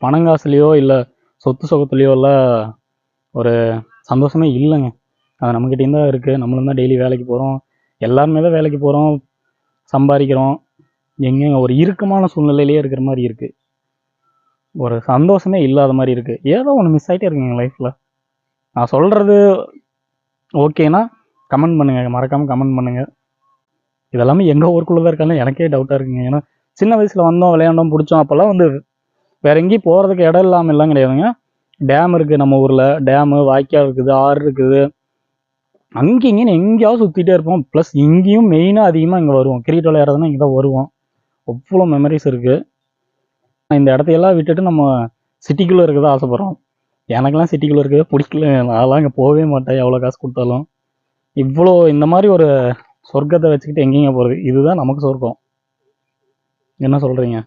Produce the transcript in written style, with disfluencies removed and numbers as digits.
பணங்காசுலேயோ இல்லை சொத்து சுகத்துலேயோ எல்லாம் ஒரு சந்தோஷமே இல்லைங்க. அது நம்மக்கிட்டேயும் தான் இருக்குது. நம்மளும் தான் டெய்லி வேலைக்கு போகிறோம், எல்லாருமே தான் வேலைக்கு போகிறோம், சம்பாதிக்கிறோம். எங்கேங்க ஒரு இறுக்கமான சூழ்நிலையிலேயே இருக்கிற மாதிரி இருக்குது. ஒரு சந்தோஷமே இல்லாத மாதிரி இருக்குது. ஏதோ ஒன்று மிஸ் ஆகிட்டே இருக்குங்க எங்கள் லைஃப்பில். நான் சொல்கிறது ஓகேனா கமெண்ட் பண்ணுங்கள், மறக்காமல் கமெண்ட் பண்ணுங்கள். இதெல்லாமே எங்கள் ஊருக்குள்ளே தான் இருக்காங்க, எனக்கே டவுட்டாக இருக்குங்க. ஏன்னா சின்ன வயசில் வந்தோம், விளையாண்டோம், பிடிச்சோம். அப்போல்லாம் வந்து வேறு எங்கேயும் போகிறதுக்கு இடம் இல்லாமல் எல்லாம் கிடையாதுங்க. டேம் இருக்குது நம்ம ஊரில், டேமு, வாய்க்கால் இருக்குது, ஆறு இருக்குது. அங்கே இங்கேன்னு எங்கேயாவது சுற்றிட்டே இருப்போம். ப்ளஸ் இங்கேயும் மெயினாக அதிகமாக இங்கே வருவோம். கிரிக்கெட் விளையாடுறதுனா இங்கே தான் வருவோம். அவ்வளோ மெமரிஸ் இருக்குது. இந்த இடத்தையெல்லாம் விட்டுட்டு நம்ம சிட்டிக்குள்ளே இருக்க தான் ஆசைப்பட்றோம். எனக்கெல்லாம் சிட்டிக்குள்ளே இருக்கவே பிடிக்கல. நான்லாம் இங்கே போகவே மாட்டேன் எவ்வளோ காசு கொடுத்தாலும். இவ்வளோ இந்த மாதிரி ஒரு சொர்க்கத்தை வச்சுக்கிட்டு எங்கேங்க போகிறது? இதுதான் நமக்கு சொர்க்கம். என்ன சொல்கிறீங்க?